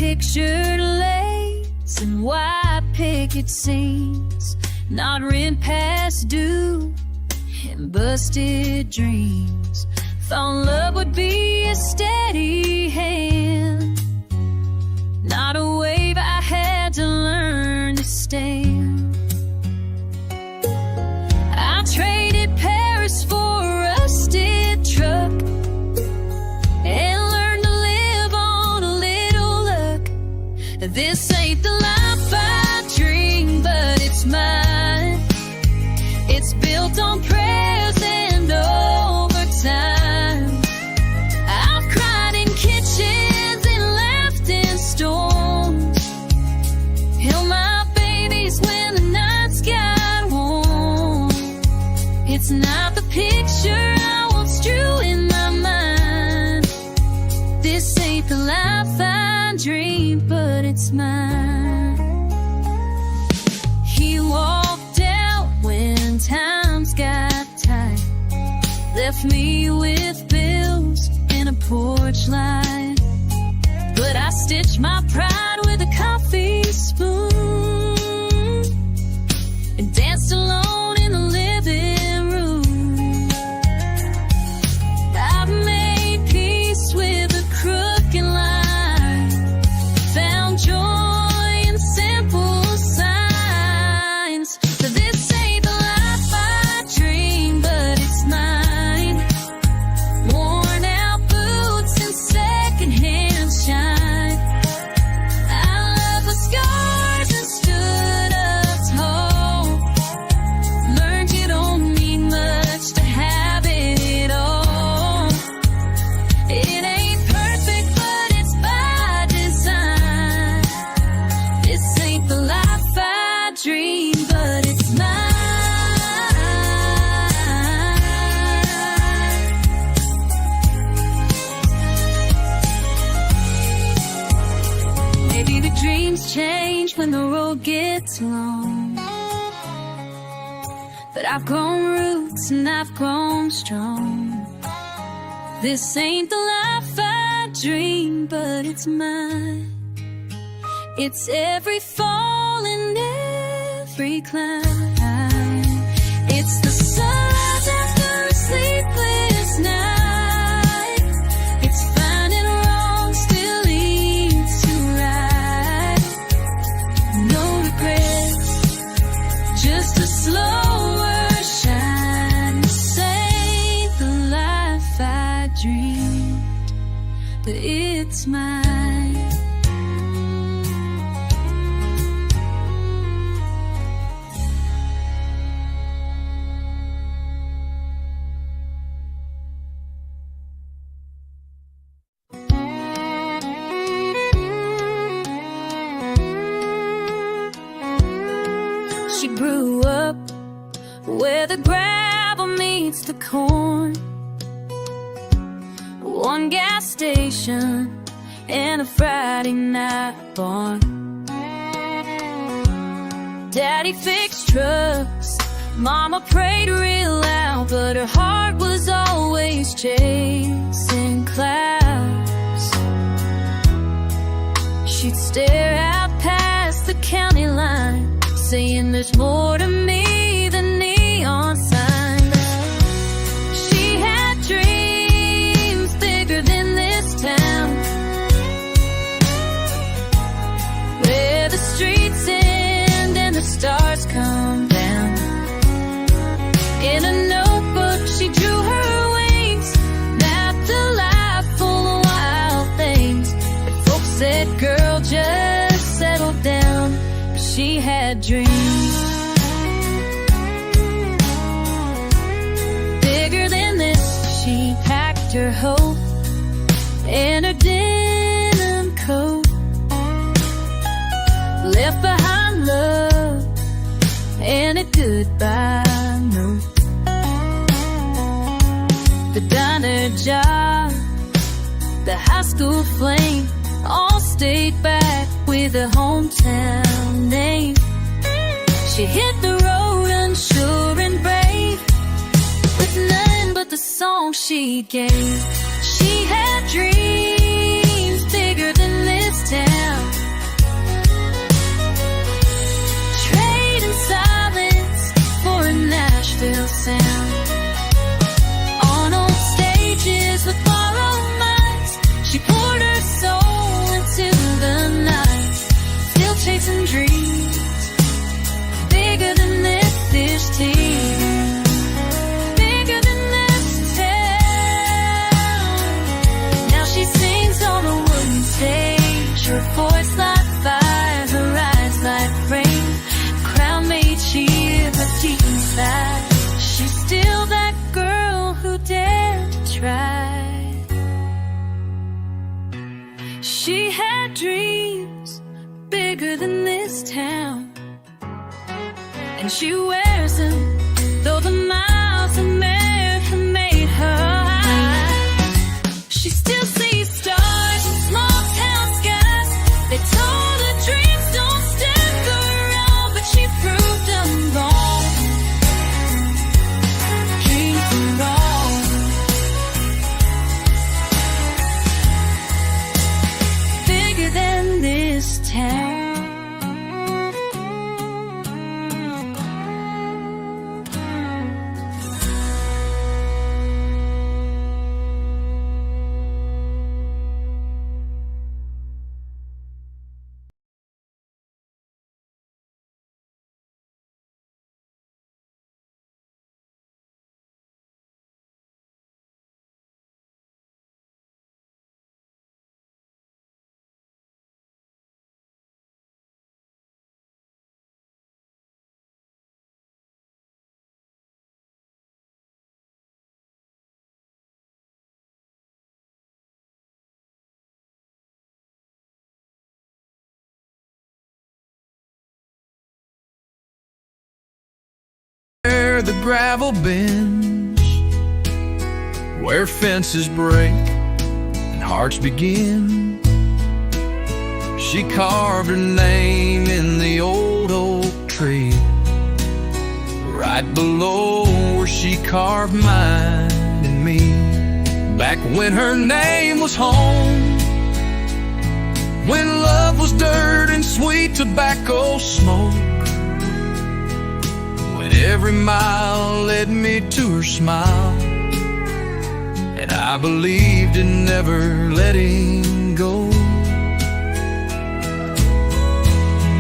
pictured lace and white picket scenes, not rent past due and busted dreams. Thought love would be a steady hand, not a wave I had to learn to stand. I traded Paris for a rusted truck and learned to live on a little luck. This ain't the life I dream, but it's mine. It's built on prayers and overtime. I've cried in kitchens and laughed in storms, held my babies when the nights got warm. It's not the picture I once drew in my mind. This ain't the life I dream, but it's mine. He walked out when times got tight, left me with bills and a porch light. But I stitched my pride with a coffee spoon and danced alone in the living room. I've made peace with a crooked line, found joy in simple signs. So this ain't the life I dream, but it's mine. Worn out boots and secondhand shine. I love the scars and stood up tall. Learned you don't need much to have it all. It ain't perfect, but it's by design. This ain't the life I dream, but it's mine. Maybe the dreams change when the road gets long, but I've grown roots and I've grown strong. This ain't the life I dream, but it's mine. It's every fall and every climb. It's the sunrise after a sleepless night. It's finding wrong still leads to right. No regrets, just a slower shine. This ain't the life I dreamed, but it's mine. She grew up where the gravel meets the corn, one gas station and a Friday night barn. Daddy fixed trucks, Mama prayed real loud, but her heart was always chasing clouds. She'd stare out past the county line, saying there's more to me than neon signs. She had dreams bigger than this town, where the streets end and the stars come down. In a notebook she drew her wings, mapped a life full of wild things. And folks said, girl, just settle down. But she had dreams bigger than this. She packed her hope in her denim coat, left behind love and a goodbye note. The diner job, the high school flame, all stayed back with a hometown name. She hit the road unsure and brave, with none but the song she gave. She had dreams bigger than this town, dreams bigger than this town, and she wears them though the miles of men have made her high. She still sees stars in small town skies. They told her dreams don't stick around, but she proved them wrong. Dreams are wrong. Bigger than this town. Where the gravel bends, where fences break and hearts begin, she carved her name in the old oak tree. Right below where she carved mine and me. Back when her name was home, when love was dirt and sweet tobacco smoke, every mile led me to her smile, and I believed in never letting go.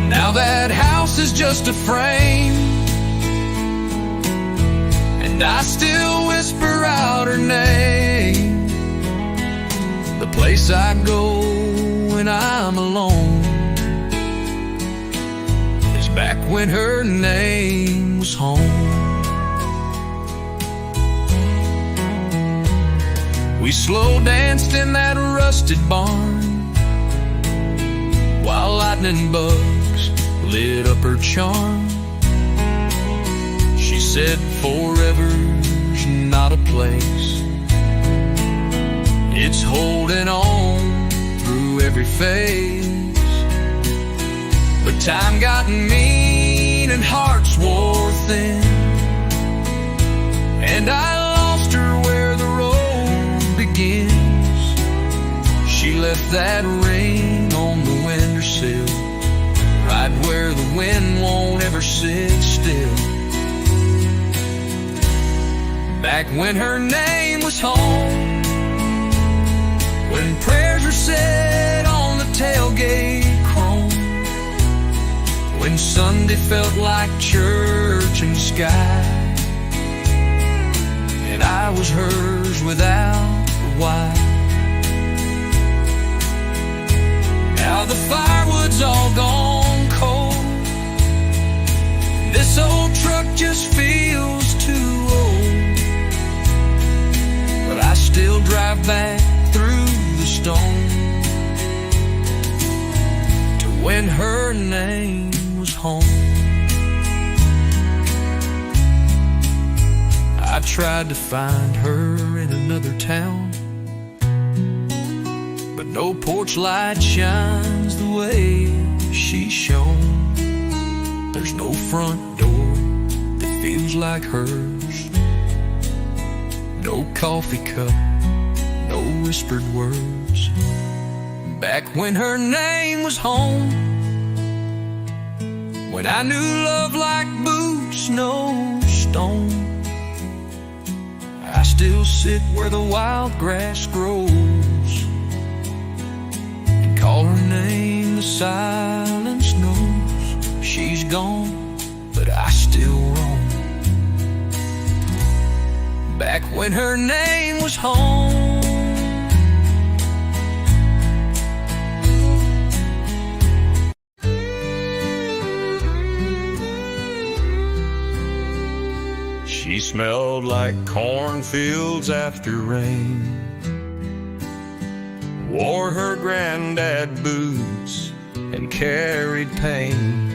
Now that house is just a frame, and I still whisper out her name. The place I go when I'm alone is back when her name was home. We slow danced in that rusted barn while lightning bugs lit up her charm. She said forever's not a place, it's holding on through every phase. But time got mean and hearts wore thin, and I lost her where the road begins. She left that ring on the windowsill, right where the wind won't ever sit still. Back when her name was home, when prayers were said on the tailgate chrome, when Sunday felt like church and sky, and I was hers without a why. Now the firewood's all gone cold, this old truck just feels too old, but I still drive back through the stone to when her name was home. I tried to find her in another town, but no porch light shines the way she shone. There's no front door that feels like hers, no coffee cup, no whispered words. Back when her name was home, when I knew love like boots, no stone, I still sit where the wild grass grows and call her name. The silence knows she's gone, but I still roam. Back when her name was home. She smelled like cornfields after rain, wore her granddad boots and carried pain.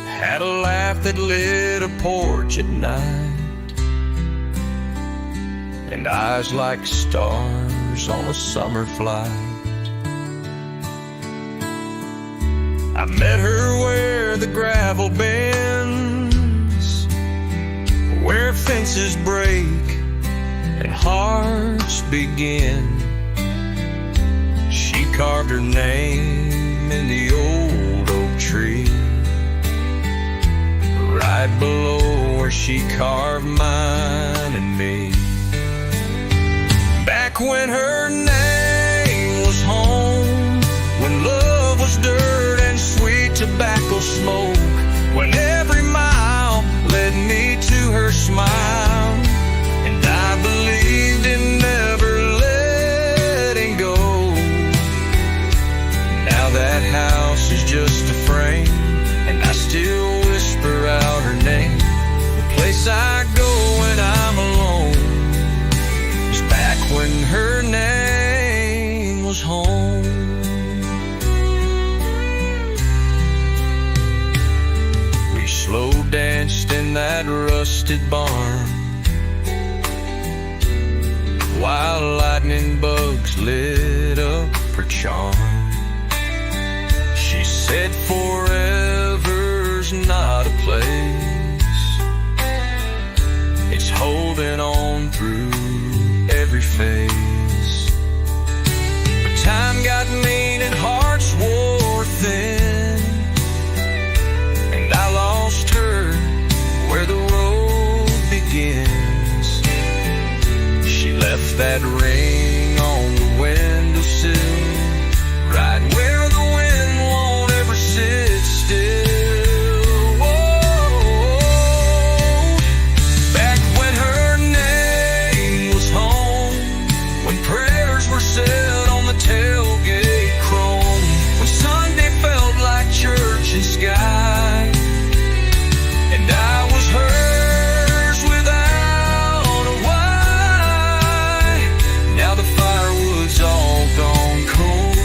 Had a laugh that lit a porch at night, and eyes like stars on a summer flight. I met her where the gravel bends, where fences break and hearts begin. She carved her name in the old oak tree, right below where she carved mine and me. Back when her name was home, when love was dirt and sweet tobacco smoke, when every mile led me to her smile, and I believed in never letting go. Now that house is just a frame, and I still whisper out her name. The place I go when I'm alone is back when her name was home. We slow danced in that rusted barn, while lightning bugs lit up her charm. She said forever's not a place, it's holding on through every phase. But time got mean and hearts wore thin, and I lost her where the road begins. She left that ring on the windowsill, right where the wind won't ever sit still. Whoa. Back when her name was home, when prayers were said on the tailgate chrome, when Sunday felt like church and sky, and I was hers without a why. Now the firewood's all gone cold,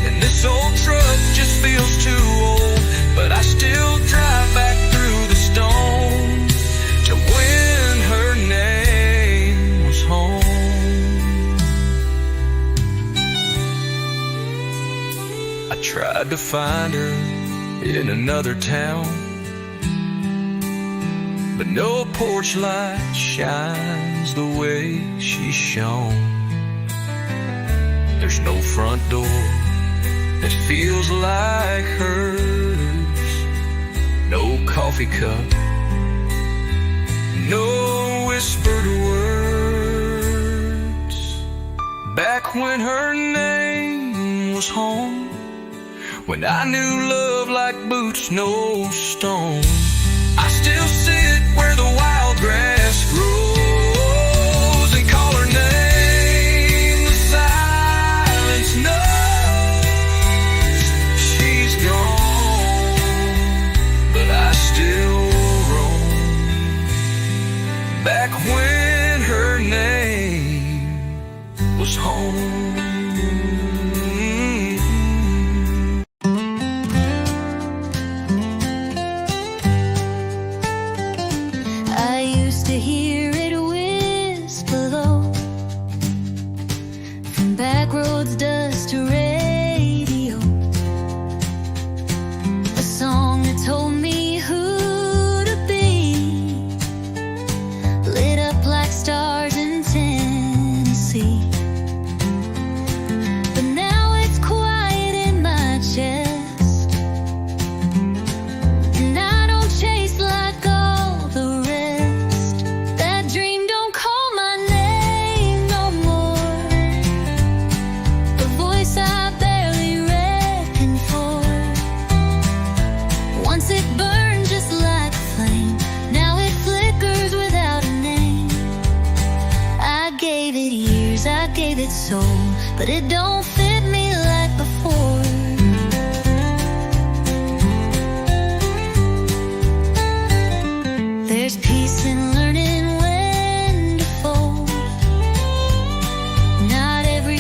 and this old truck just feels too old, but I still drive back through the stone to when her name was home. I tried to find her in another town, but no porch light shines the way she shone. There's no front door that feels like hers, no coffee cup, no whispered words. Back when her name was home, when I knew love like boots, no stone, I still sit where the wild grass grows and call her name. The silence knows she's gone, but I still roam back when her name was home. To hear it whisper low, from back roads dust to radio, a song that told me who to be, lit up like stars in Tennessee. But now it's quiet in my chest, and I don't chase like all the rest. Soul, but it don't fit me like before. There's peace in learning when to fold. Not every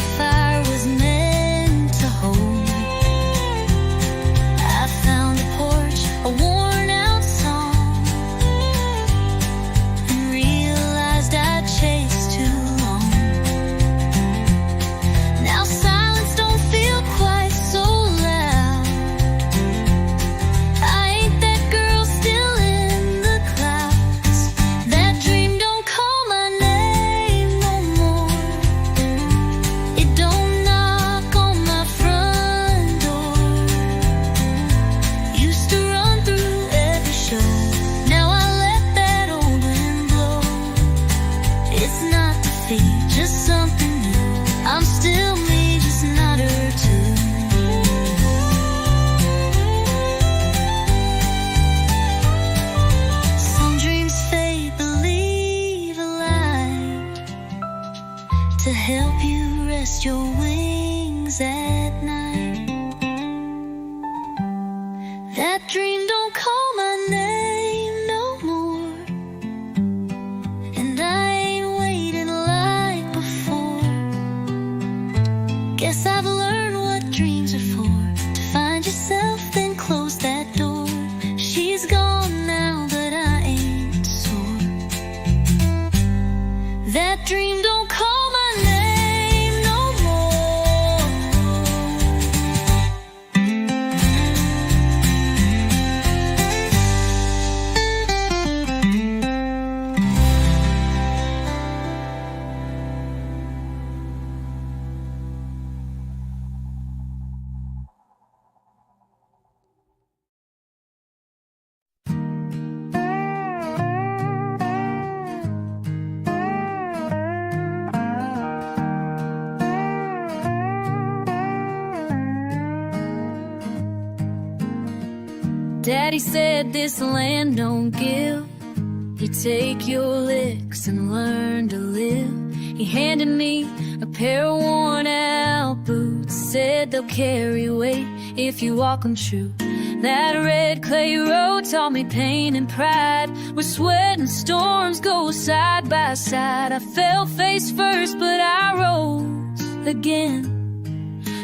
to help you rest your wings at night. That dream don't call my name no more, and I ain't waiting like before. Guess I've learned what dreams are for. To find yourself, then close that door. She's gone now, but I ain't sore. That dream don't call my name no more. Daddy said this land don't give. You take your licks and learn to live. He handed me a pair of worn out boots. Said they'll carry weight if you walk them true. That red clay road taught me pain and pride, where sweat and storms go side by side. I fell face first, but I rose again.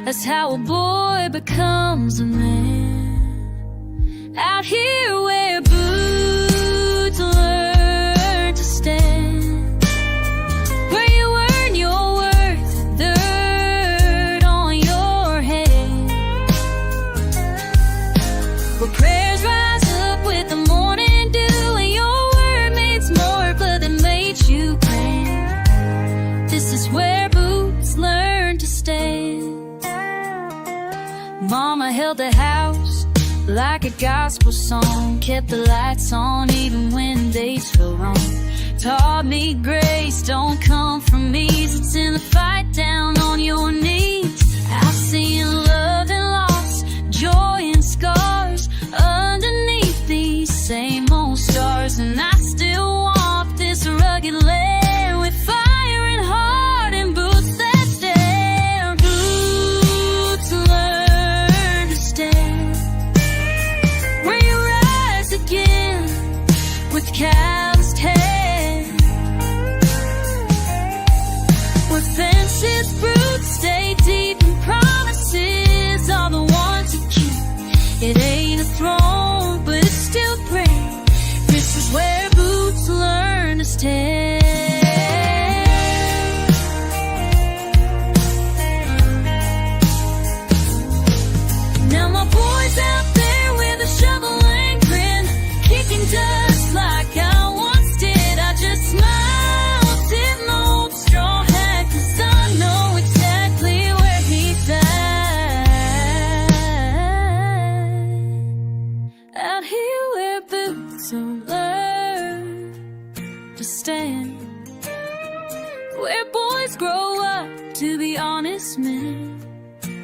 That's how a boy becomes a man. Out here where boots learn to stand, where you earn your worth, dirt on your head, where prayers rise up with the morning dew, and your word means more blood than made you grand. This is where boots learn to stand. Mama held the house like a gospel song, kept the lights on even when days felt wrong. Taught me grace don't come from ease, it's in the fight down on your knees. I've seen love and loss, joy and scars underneath these same old stars, and I still walk this rugged land with fire and heart and boots that stand. Boots learn to stand, where you rise again with calloused hands, where fences bruised stay deep and promises are the ones you keep. It ain't a throne, but it's still great. This is where boots learn to stand. Now my boy's out there with a shovel and grin, kicking dust like I once did. I just smile, sit in the old straw hat, 'cause I know exactly where he's at. Out here where boots don't learn to stand, where boys grow up to be honest men,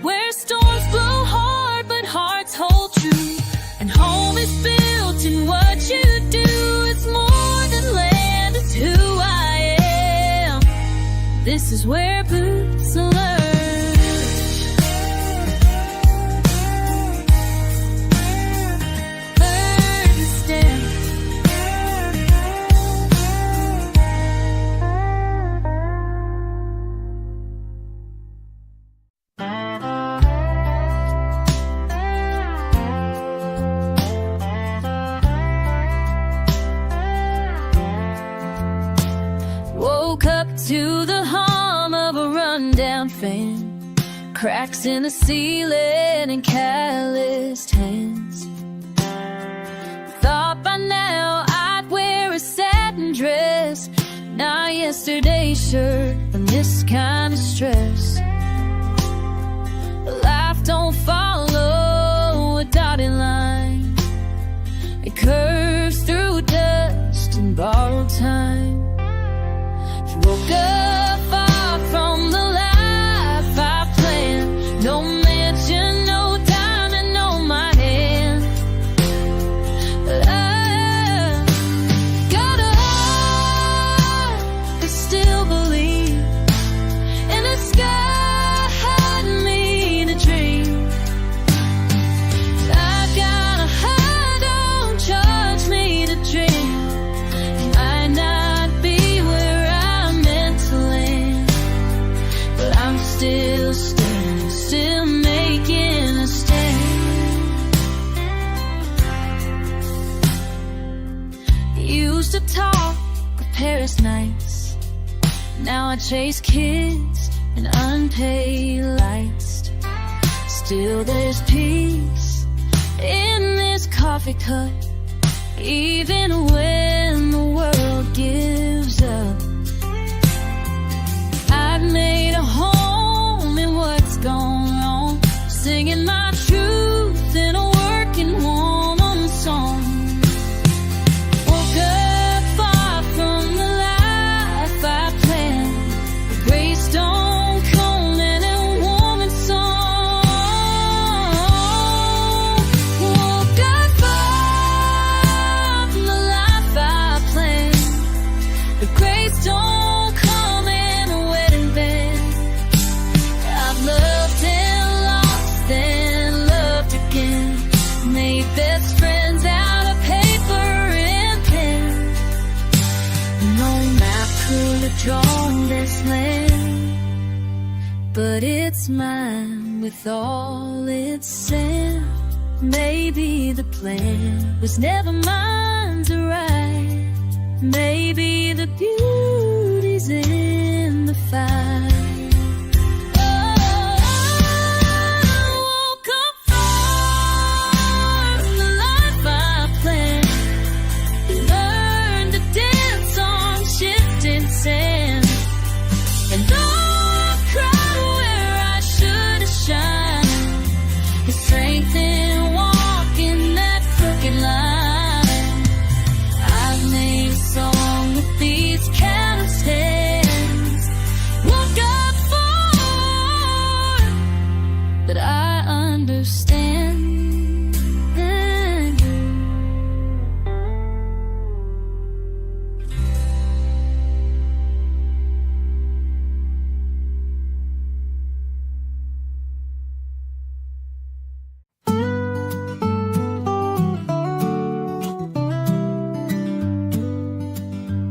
where storms blow hard but hearts hold true, and home is built in what you do. It's more than land, it's who I am. This is where boots learn. Learn to stand. Woke up to the hum of a rundown fan, cracks in the ceiling and calloused hands. Thought by now I'd wear a satin dress, not yesterday's shirt and this kind of stress. Life don't follow a dotted line, it curves through dust and borrowed time. Woke up far from the life I planned, no mansion, no diamond on my hand. I got a heart that still believes Now I chase kids and unpaid lights. Still there's peace in this coffee cup, even when the world gives up. I've made a home in what's gone wrong, singing my truth in a working woman song. Woke up far from the life I planned. The gray stone come in a woman's song. Woke up far from the life I planned. The gray stone come in a wedding band. I've loved and lost and loved again. Made best friends out of paper and pen. No map could have drawn this land, but it's mine with all its sand. Maybe the plan was never mine to write. Maybe the beauty's in the fight. Woke up far from the life I planned. Learned to dance on shifting sand. And though I've cried where I should have shined, the strength in walking that crooked line. I've made a song with these callous hands. Woke up far, but I understand.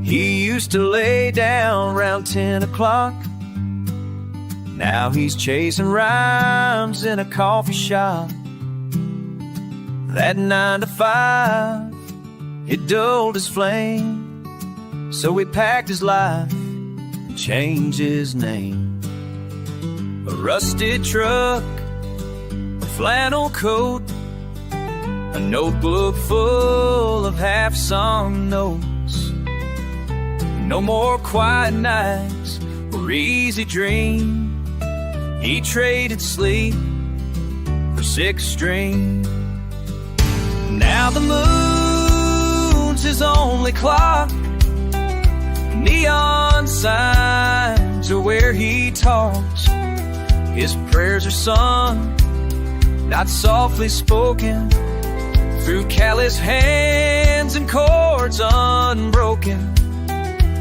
He used to lay down around 10 o'clock. Now he's chasing rhymes in a coffee shop. That 9 to 5, it dulled his flame. So he packed his life and changed his name. A rusted truck, a flannel coat, a notebook full of half-sung notes. No more quiet nights or easy dreams. He traded sleep for 6-string. Now the moon's his only clock. Neon signs are where he talks. His prayers are sung, not softly spoken, through callous hands and chords unbroken.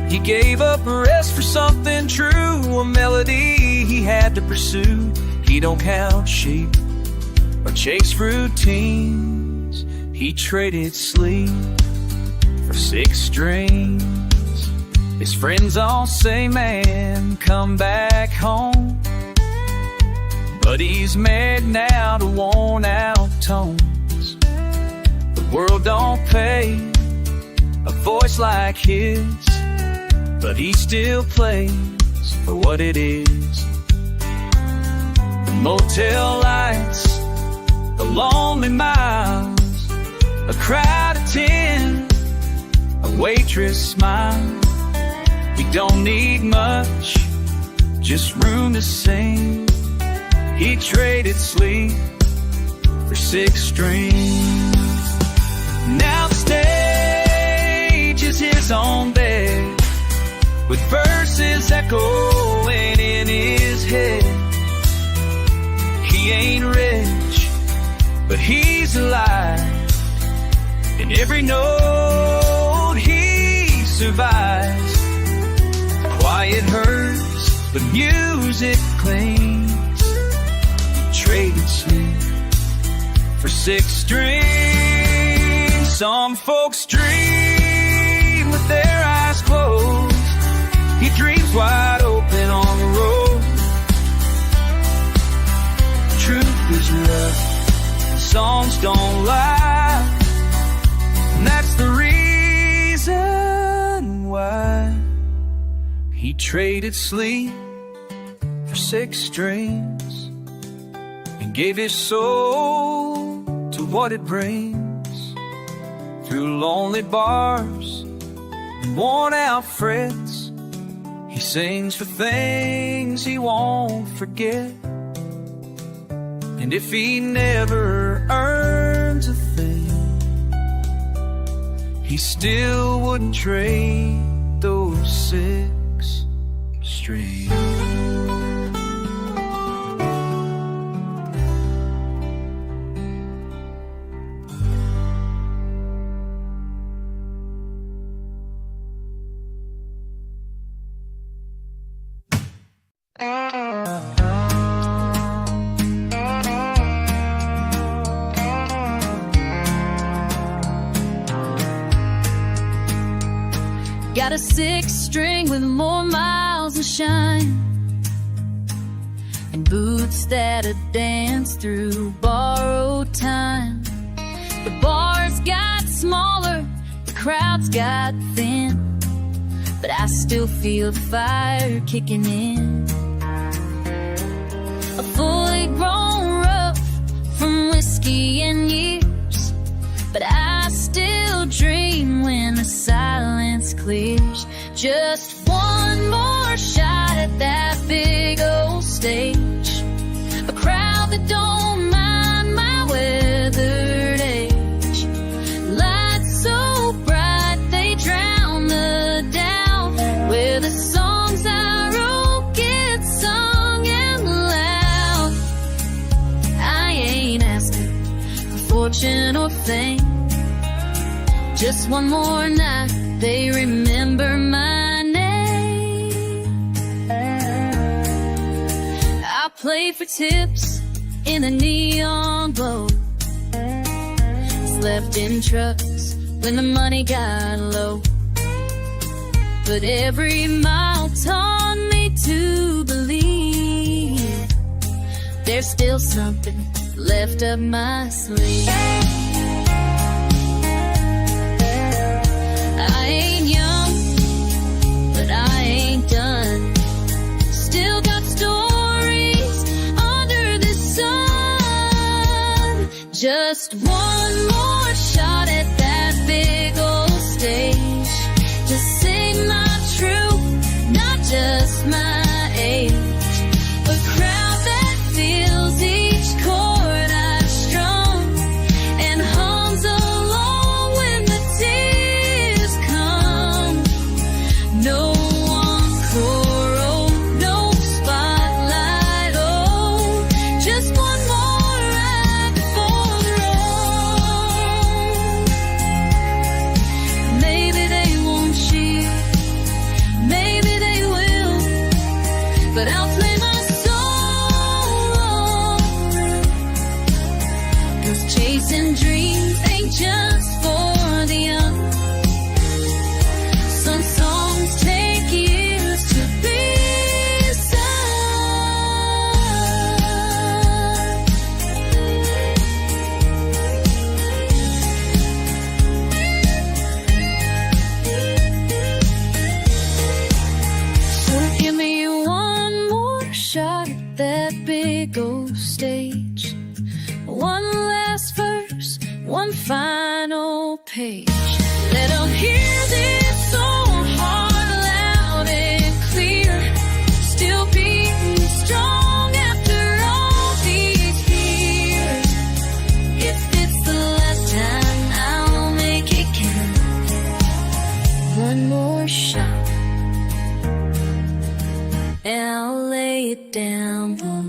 He gave up rest for something true, a melody he had to pursue. He don't count sheep or chase routines. He traded sleep for 6 strings. His friends all say, man, come back home. But he's married now to worn out tones. The world don't pay a voice like his, but he still plays for what it is. The motel lights, the lonely miles, a crowd of 10, a waitress smile. We don't need much, just room to sing. He traded sleep for 6 strings. Now the stage is his own bed, with verses echoing in his head. He ain't rich, but he's alive. In every note he survives. Quiet hurts, but music clings. Traded sleep for 6 strings. Some folks dream with their eyes closed. He dreams wide open on the road. Truth is rough, songs don't lie, and that's the reason why He traded sleep for 6 strings and gave his soul to what it brings. Through lonely bars and worn-out frets, he sings for things he won't forget. And if he never earns a thing, he still wouldn't trade those 6 strings. Got a 6-string with more miles to shine, and boots that'll dance through borrowed time. The bars got smaller, the crowds got thin, but I still feel the fire kicking in. A fully grown rough from whiskey and years, but I still dream when the silence clears. Just one more shot at that big old stage, a crowd that don't mind my weathered age. Lights so bright they drown the doubt, where the songs I wrote get sung and loud. I ain't asking for fortune or fame, just one more night they remember my name. I played for tips in the neon glow, slept in trucks when the money got low, but every mile taught me to believe there's still something left up my sleeve. I ain't young, but I ain't done. Still got stories under the sun. Just one more shot at that big old stage, to sing my truth, not just my age. A crowd that feels each chord I've strung and hums along when the tears come. No encore, oh, no spotlight, oh, just one more ride before the road. Maybe they won't cheer, maybe they will, but I'll play my solo. 'Cause chasing dreams ain't just for the young. Some songs take years to be sung. So give me one more shot at that big old stage, one last verse, one final page. Let 'em hear this song hard, loud and clear, still beating strong after all these years. If it's the last time, I'll make it count. One more shot, and I'll lay it down low.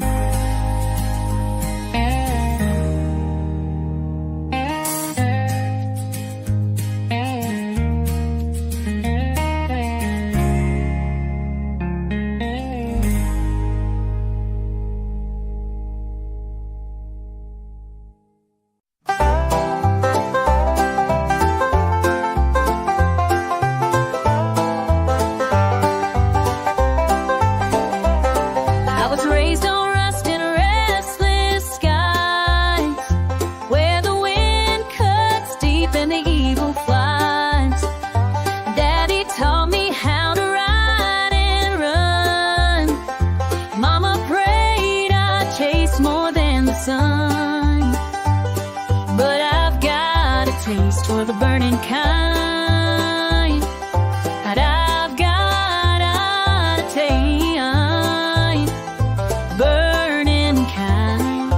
I was raised on rice kind that I've got attained, burning kind,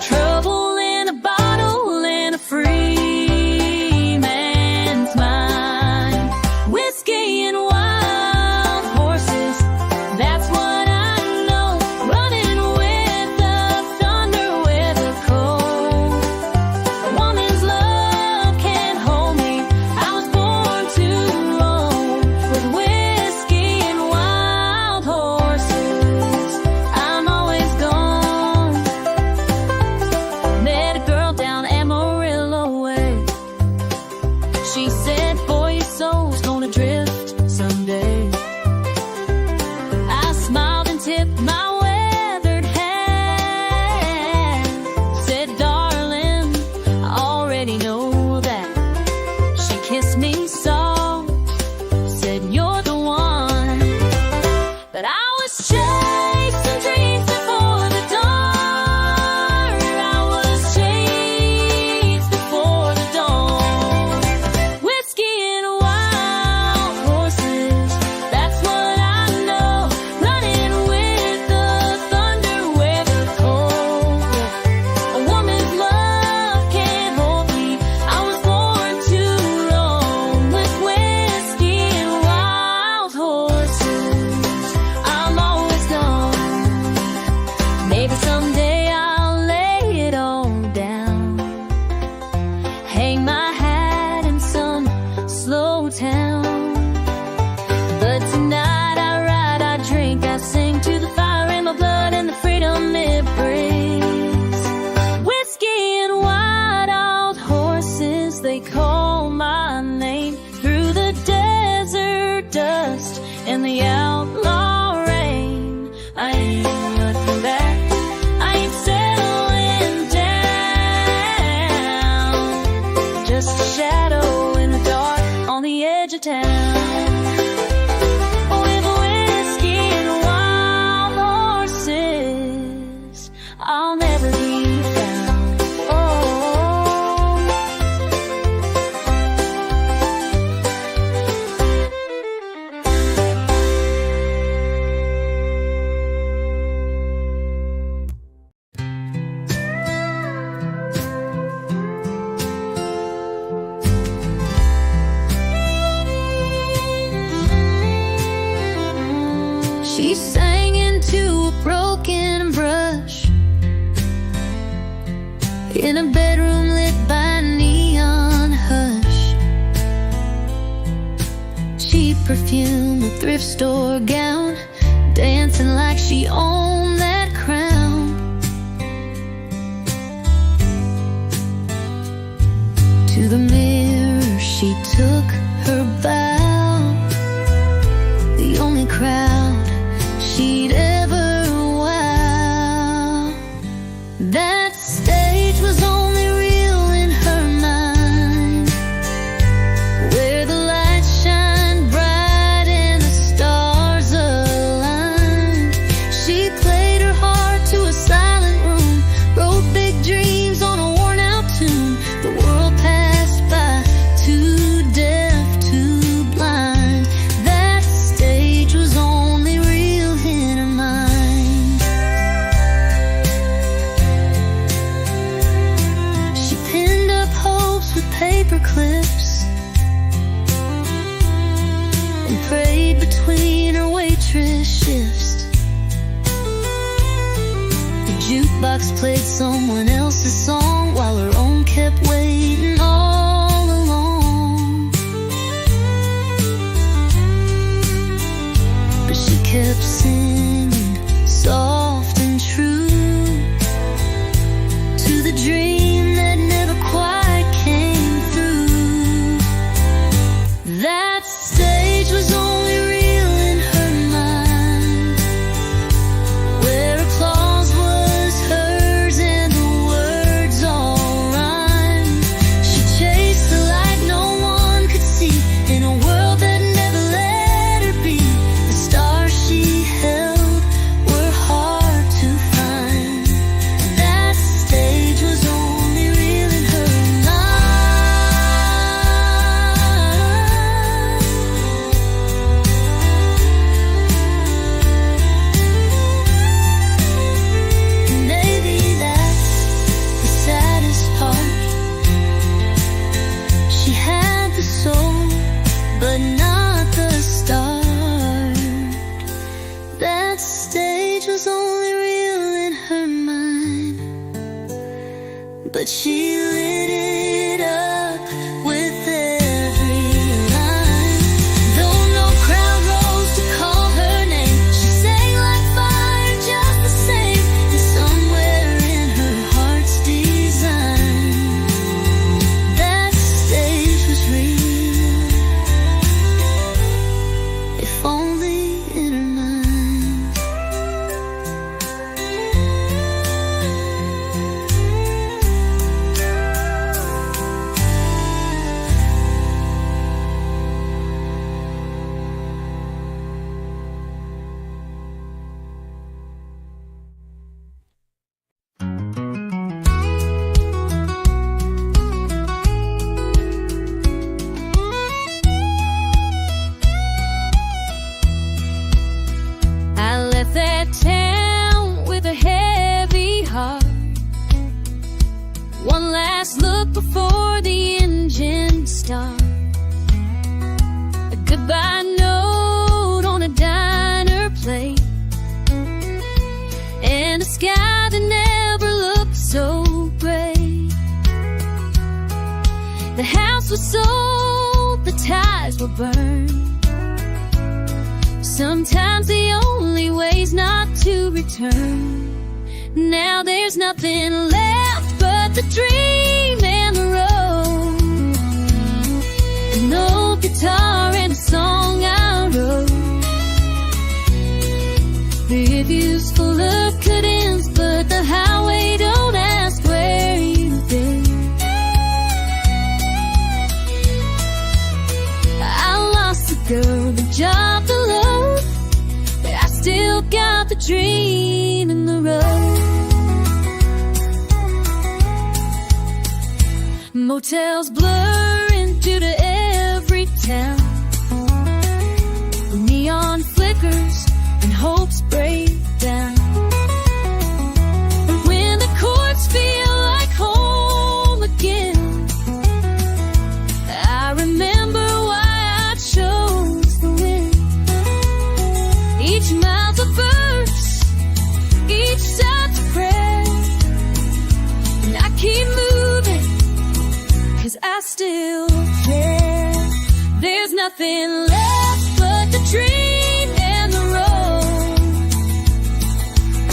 trouble in a bottle in a free man's mind. Whiskey and wild horses, that's what I know, running with the thunder, with the cold. A woman's love can't hold me, I was born to roam with whiskey and wild horses. I'm always gone. Met a girl down Amarillo way. She said, boy, your soul's gonna drift someday. I smiled and tipped my weathered hat. Said, darling, I already know that. She kissed me soft, said, you're the one. But I was chasing dreams before the dawn. I was chased before the dawn. Whiskey and wild horses, that's what I know, running with the thunder, with the cold. A woman's love can't hold me, I was born to roam with whiskey and wild horses. I'm always gone. Maybe someday I'll lay it all down, hang my hat in some slow town. But tonight I ride, I drink, I sing to the fire in my blood and the freedom it brings. Whiskey and wild horses, they call my name through the desert dust and the outlaw rain. I ain't looking back, I ain't settling down, just a shadow in the dark on the edge of town. With whiskey and wild horses, I'll never be found. Oh. She sang into a broken brush in a bedroom lit by neon hush. Cheap perfume, a thrift store gown, dancing like she owned that crown. To the mirror she took her bow, the only crowd she'd ever wow. That stage was only real in her mind, where the lights shine bright and the stars align. She played her heart to a silent room, wrote big dreams on a worn out tune. The world passed by, too deaf, too blind. That stage was only real in her mind. She pinned up hopes with paper clips and prayed between her waitress shifts. The jukebox played someone else's song while her own kept waiting all along. But she kept singing soft and true to the dream that never quite came through. That stage was only real in her mind, where applause was hers and the words all rhymed. She chased the light no one could see in a world that never let her be. The stars she held were hard to find. That stage was only That stage was only real in her mind, but she lit it up with every line. Though no crowd rose to call her name, she sang like fire just the same. And somewhere in her heart's design, that stage was real, if only in her mind. I left that town with a heavy heart. One last look before the engine starts. A goodbye note on a diner plate, and a sky that never looked so gray. The house was sold, the ties were burned. Sometimes the only way's not to return. Now there's nothing left but the dream and the road. An old guitar and a song I wrote. Reviews full of cut-ins, but the highway don't ask where you've been. I lost the girl, the job, the love, but I still got the dream in the road. Motels blur into every town. Neon flickers and hopes break down. And when the chords feel like home again, I remember why I chose the wind. Each mile's a verse, each side's a prayer, and I keep moving, 'cause I still care. There's nothing left but the dream and the road.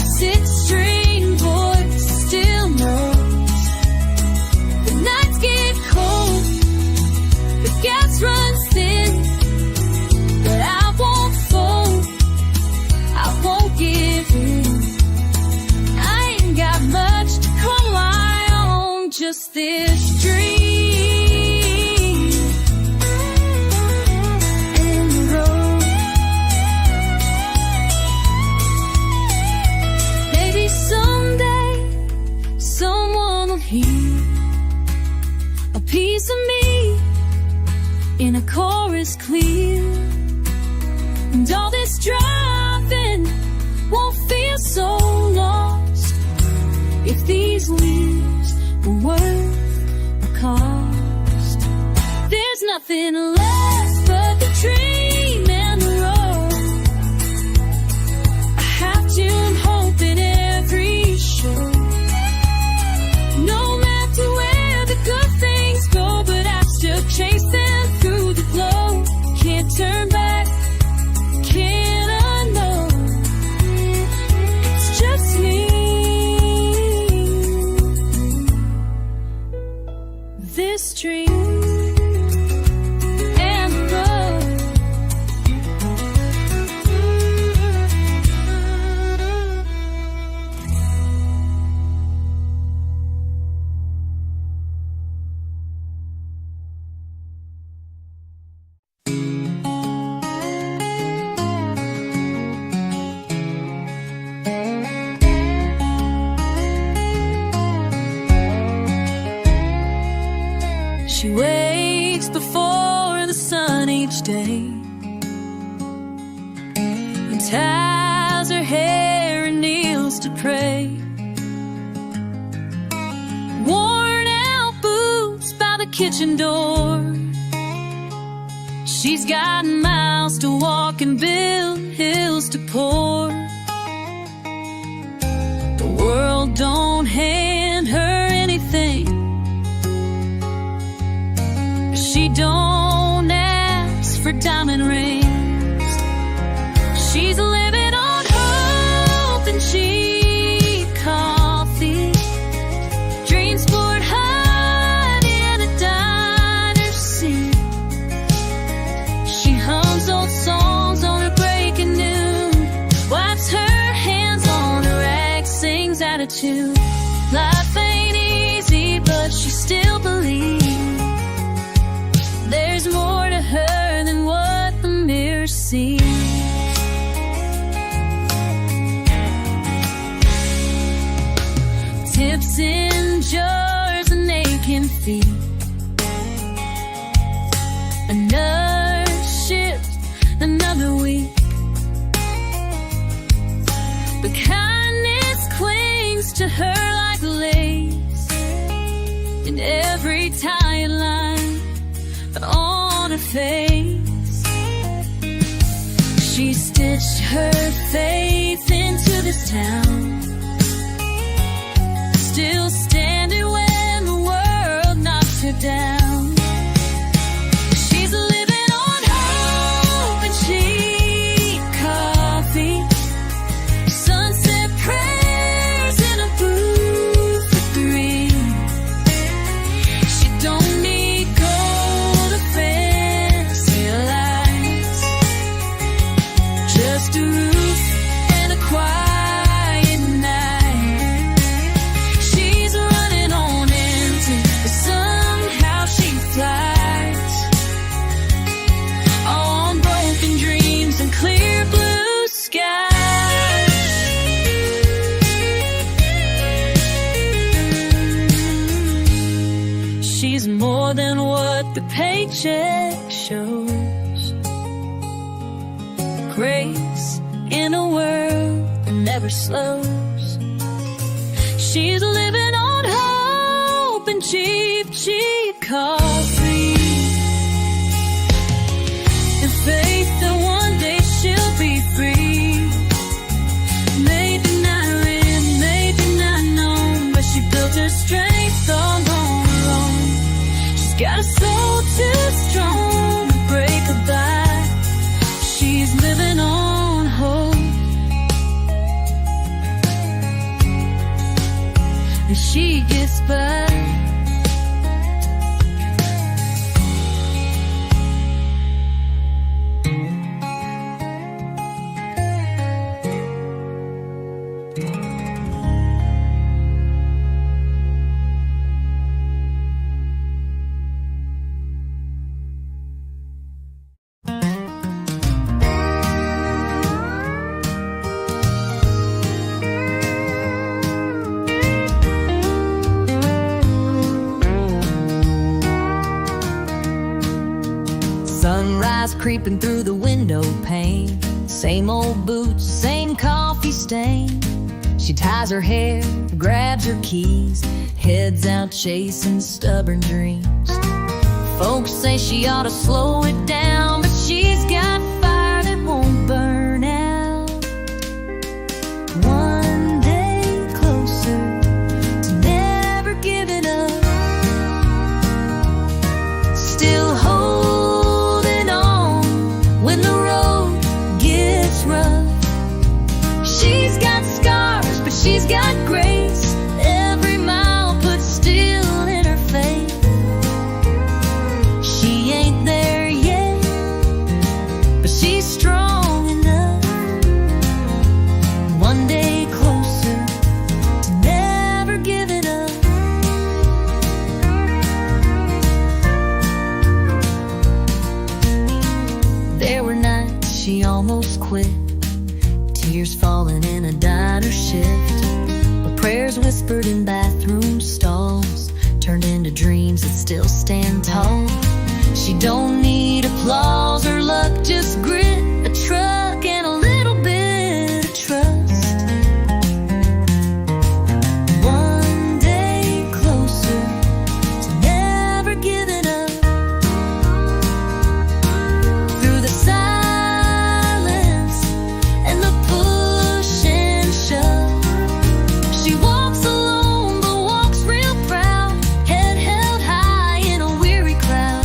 A six-string voice still knows. The nights get cold, the gas runs thin, but I won't fold, I won't give in. I ain't got much to call my own, just this dream. A piece of me in a chorus clear, and all this driving won't feel so lost if these leaves were worth the cost. There's nothing left but the dream and the road. I have tuned hope in every show. No matter where the good things go, but I'm still chasing through the glow. Can't turn back, can't unknow. It's just me. This dream and the road. She wakes before the sun each day and ties her hair and kneels to pray. Worn out boots by the kitchen door. She's got miles to walk and build hills to pour. She don't ask for diamond rings. She's living on hope and cheap coffee. Dreams poured hot in a diner seat. She hums old songs on her breaking noon, wipes her hands on her rag, sings out of tune. Life ain't easy, but she still believes there's more to her than what the mirror sees. Tips in jars and aching feet. Another shift, another week. But kindness clings to her like lace, in every tight line on her face. She stitched her faith into this town, still standing when the world knocks her down. She's living on hope and cheap coffee, sunset prayers in a booth for three. She don't need gold or fancy lights, just a roof and a quiet night. She's running on empty, but somehow she flies on broken dreams and clear blue skies. She's more than what the paycheck shows. Grace in a world that never slows. She's living on hope and cheap, cheap coffee, and faith that one day she'll be free. Maybe not written, maybe not known, but she built her strength all on her own. She's got a soul too strong to break her back. She's living on hope, and she gets by. Sunrise creeping through the window pane. Same old boots, same coffee stain. She ties her hair, grabs her keys, heads out chasing stubborn dreams. Folks say she ought to slow it down, but she's got fire that won't burn out. One day closer to never giving up, still holding on when the road gets rough. She's got scars, but she's got grace. Every mile put still in her faith. She ain't there yet, but she's strong enough. One day closer to never giving up. There were nights she almost quit, tears falling in a diner shift, but prayers whispered in bathroom stalls turned into dreams that still stand tall. She don't need applause or luck, just grit, a truck, and a little bit of trust. One day closer to never giving up. Through the silence and the push and shove, she walks alone but walks real proud, head held high in a weary crowd.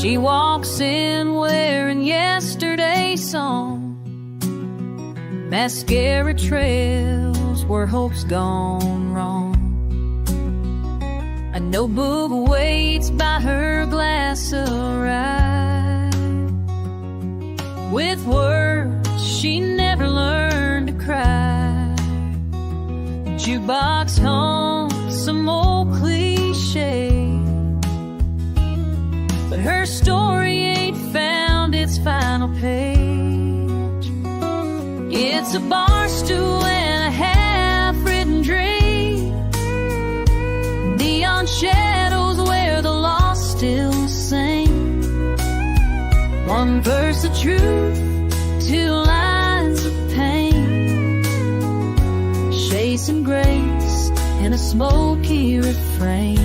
She walks in wearing yesterday's song. Mascara trails where hope's gone wrong. A notebook waits by her glass of rye. With words she never learned to cry. The jukebox haunts some old cliche, but her story ain't found its final page. It's a bar stool and a half-written dream. Neon shadows where the lost still sing. One verse of truth, two lines of pain. Chase and grace in a smoky refrain.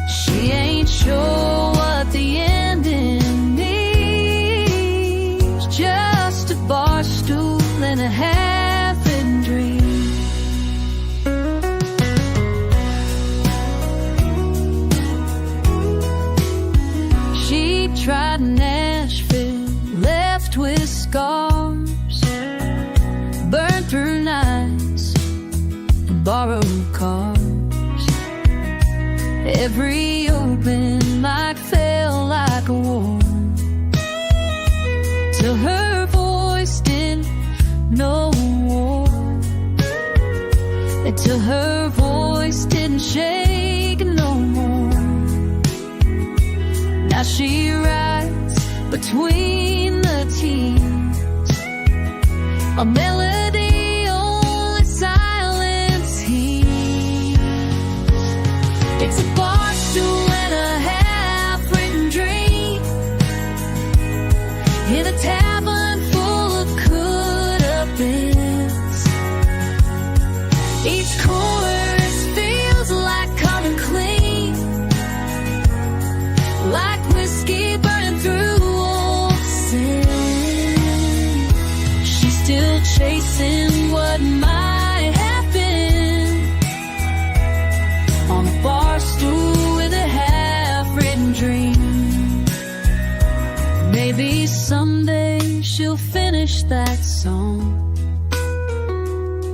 She ain't sure what the ending means. Just a bar stool and a half-written dream. She tried Nashville, left with scars, burned through nights and borrowed cars. Every open mic felt like a war, till her voice didn't know war, until her voice didn't shake no more. Now she writes between the teens, a melody only silence hears. It's a bar stool and a half-written dream, in a tavern full of could-have-beens. Each chorus feels like coming clean, like whiskey burning through old sin. She's still chasing what might have been, on a bar stool with a half-written dream. Maybe someday she'll finish that song,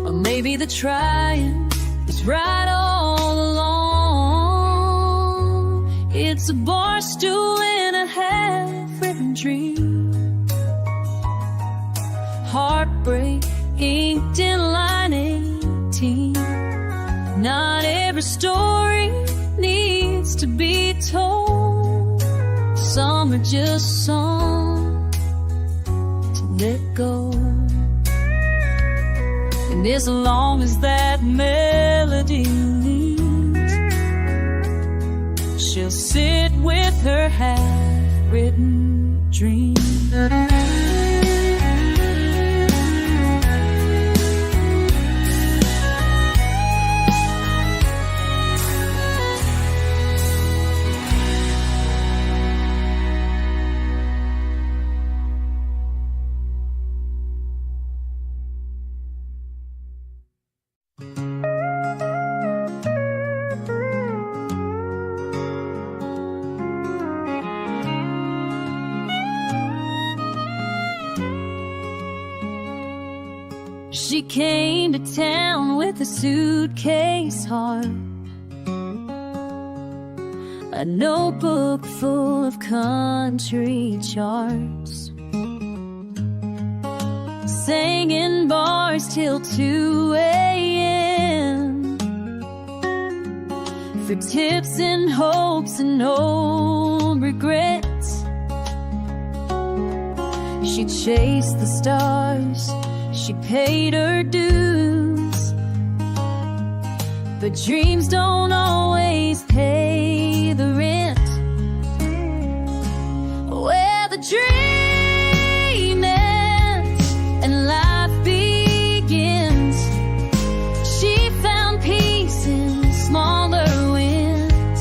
or maybe the trying is right all along. It's a bar stool and a half-written dream. Heartbreak inked in line 18. Not every story needs to be told. Some are just songs to let go. And as long as that melody leads, she'll sit with her half-written dream. She came to town with a suitcase heart, a notebook full of country charts, sang in bars till 2 a.m. for tips and hopes and old regrets. She chased the stars, she paid her dues, but dreams don't always pay the rent. Where the dream ends and life begins, she found peace in smaller wins.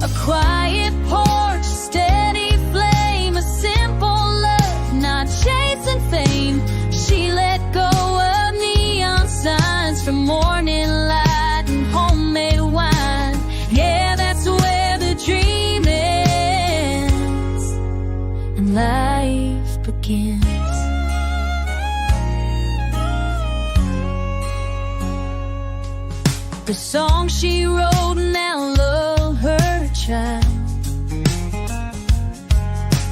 A quiet porch, steady flame, a simple love, not chasing fame. She let go of neon signs from morning light and homemade The song she wrote now love her child.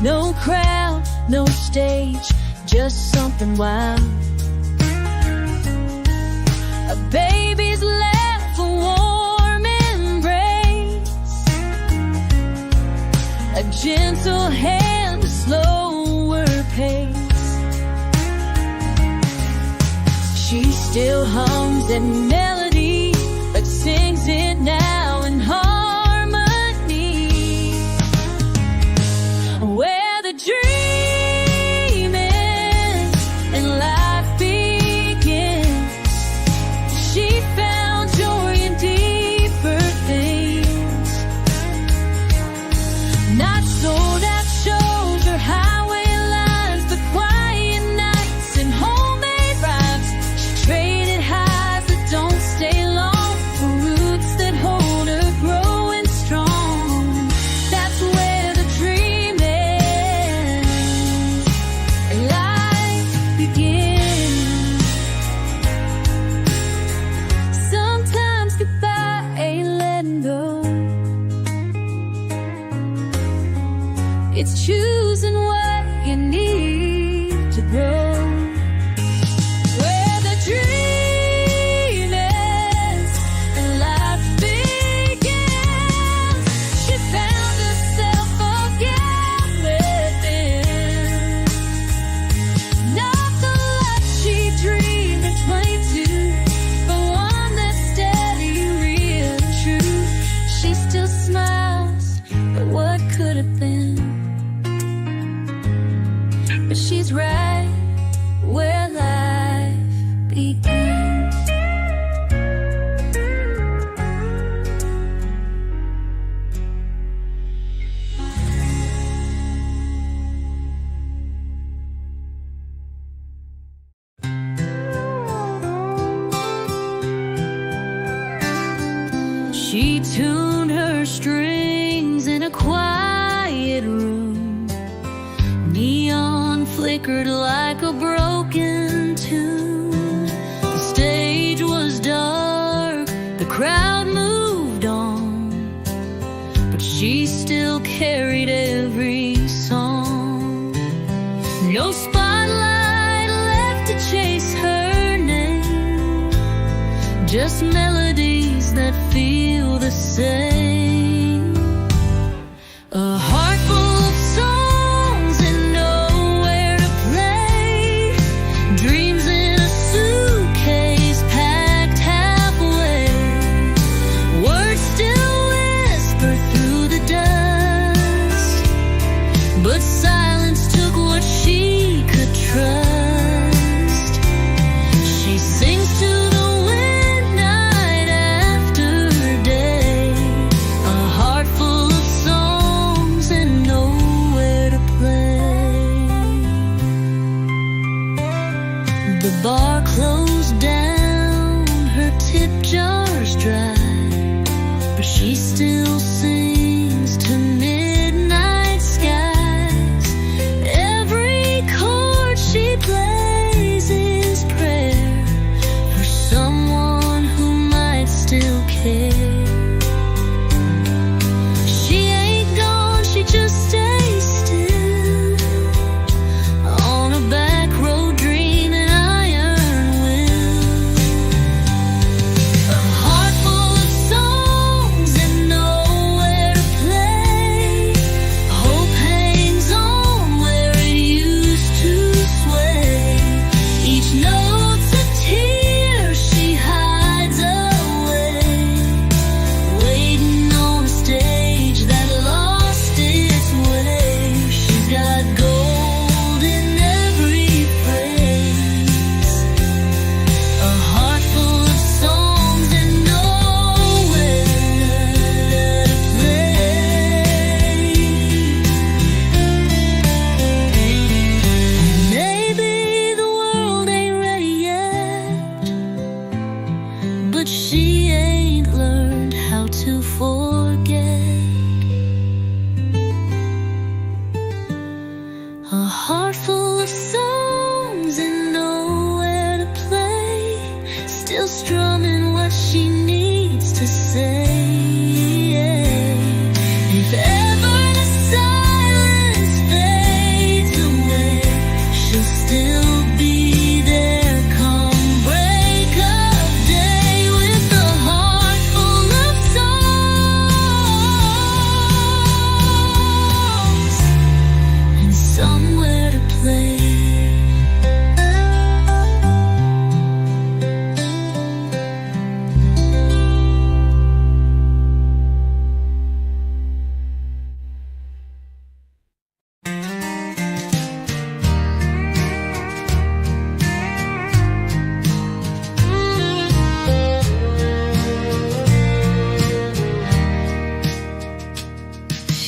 No crowd, no stage, just something wild. A baby's laugh, a warm embrace, a gentle hand, a slower pace. She still hums that melody, but sings it now in harmony. Where the dream ends and life begins, she found joy in deeper things. Not sold out shows or highway lines, but quiet nights and homemade rhymes. She traded highs that don't stay long for roots that hold her growing strong. That's where the dream ends and life begins. Sometimes goodbye ain't letting go. It's choosing what you need to grow. Where the dream ends and life begins, she found herself again within. Not the life she dreamed at 22, but one that's steady, real, and true. She still smiles at what could have been, but she's right where life begins. She tuned her strings in a quiet room. Neon flickered like a broken tune. The stage was dark, the crowd moved on, but she still carried every song. No spotlight left to chase her name, just melodies that feel the same. A heart full of songs and nowhere to play, dreams in a suitcase packed halfway. Words still whisper through the dust, but silence took what she could trust. She sings to the wind night after day,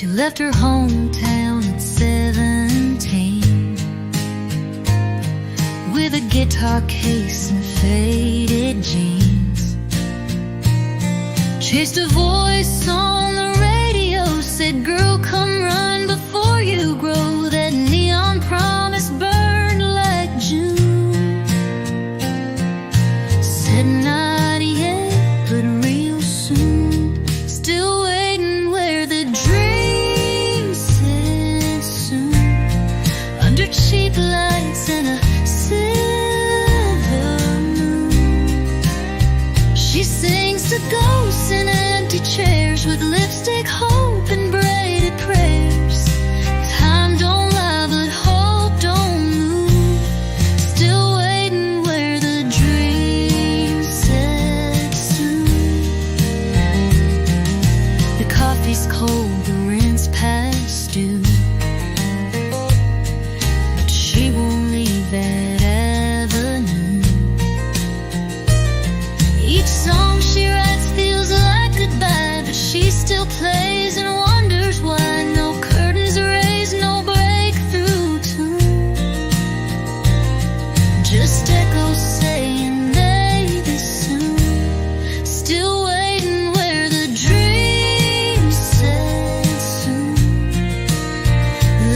She left her hometown at 17 with a guitar case and faded jeans. Chased a voice on the radio, said, "Girl, come run before you grow." That neon promise burned like June. Said not yet, but real soon. Still waiting where the dream said soon. Under cheap lights and a silver moon. She sings to ghosts in empty chairs with lipstick, hope, and braided prayers. Time don't lie, but hope don't move. Still waiting where the dream said soon. The coffee's cold, the rent's past due, but she won't leave that avenue. Each song she writes feels like goodbye, but she still plays and wonders why. No curtains raised, no breakthrough tune. Just echoes saying maybe soon. Still waiting where the dream said soon.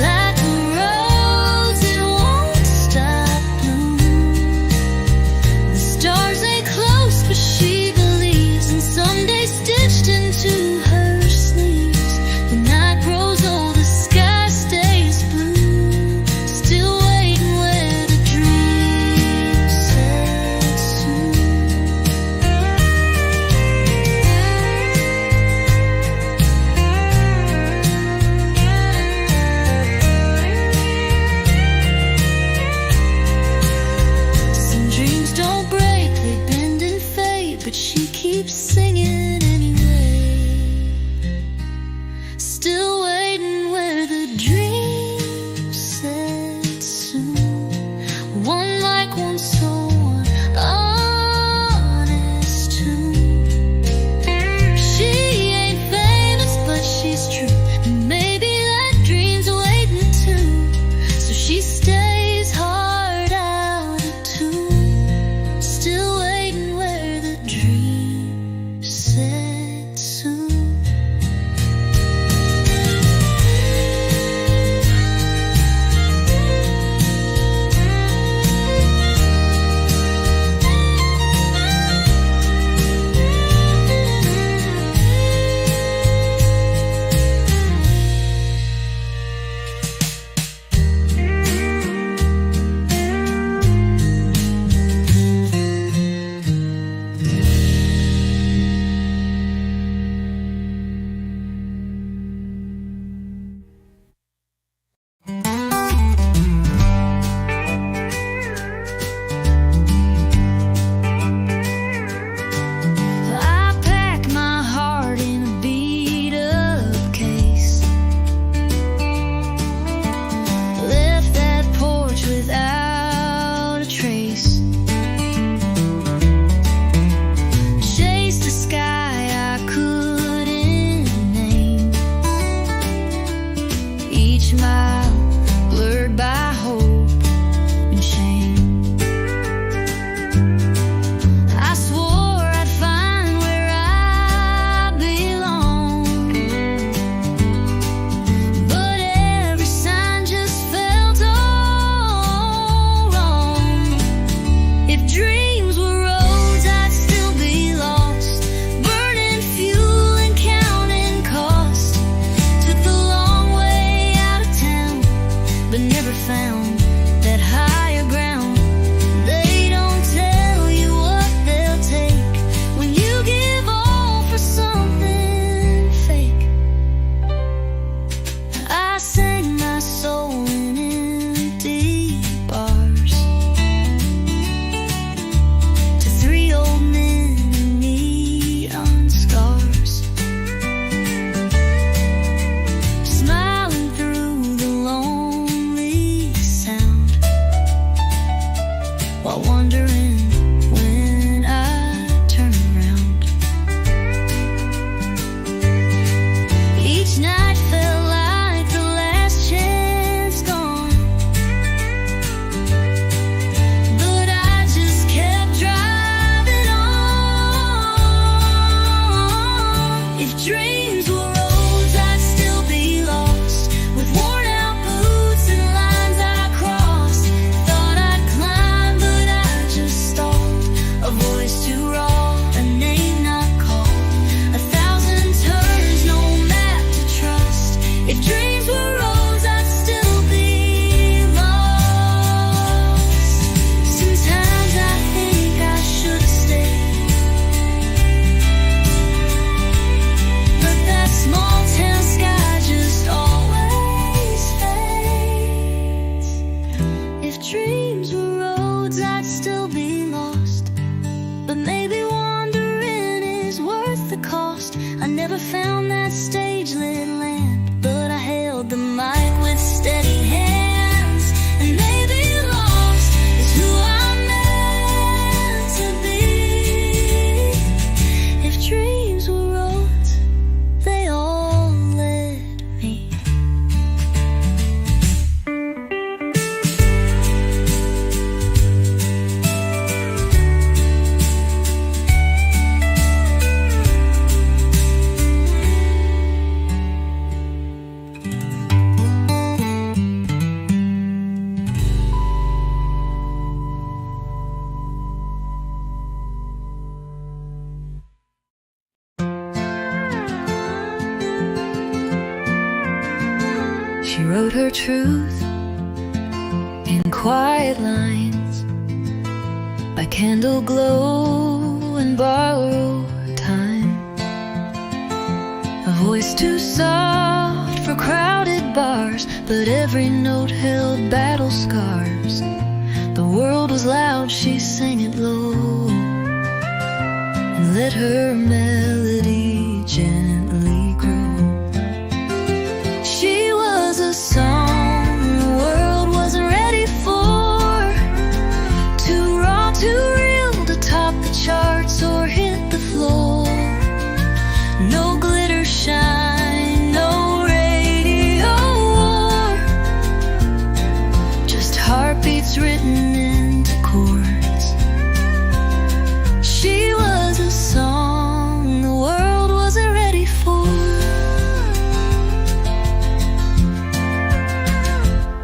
Like a rose, it won't stop blooming. The stars ain't close, but she believes in someday stitched into her sleeves. The night grows old, the sky stays blue. Still waiting where the dream said soon. Some dreams don't break, they bend in fate, but she keeps singing anyway. Still waiting where the dream said soon. One like one soul, one honest tune. She ain't famous, but she's true. And maybe that dream's waiting too. So she stays hard out of tune. Still waiting where the dream said soon. I pack my heart in a beat-up case. Left that porch without a trace. Chased a sky I couldn't name. Each mile blurred by hope and shame. I swore I'd find where I belong, but every sign just felt all wrong. If dreams were roads, I'd still be lost, burning fuel and counting cost. Took the long way out of town. She wrote her truth in quiet lines by candle glow and borrowed time. A voice too soft for crowded bars, but every note held battle scars. The world was loud, she sang it low, and let her melody gently grow. She was a song the world wasn't ready for, too raw, too real to top the charts or hit the floor. No glitter shine, no radio war, just heartbeats written into chords. She was a song the world wasn't ready for.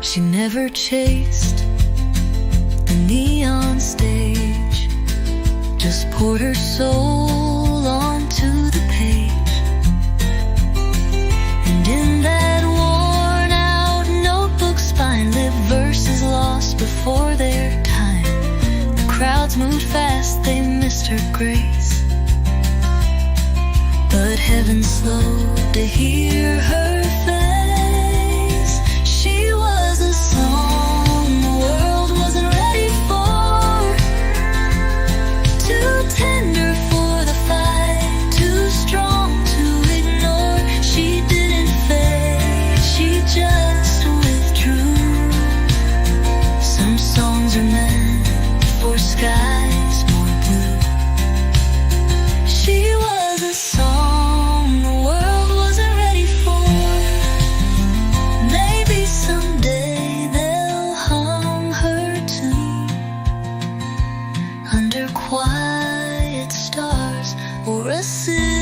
She never chased the neon stage, just poured her soul onto the page. And in that worn out notebook spine lived verses lost before their time. The crowds moved fast, they missed her grace, but heaven slowed to hear her face. She was a song the world wasn't ready for, too tender for the fight, too strong to ignore. She didn't fade, she just withdrew. Some songs are meant for skies more blue. She was a song the world wasn't ready for. Maybe someday they'll hum her too, under quiet stars or a silver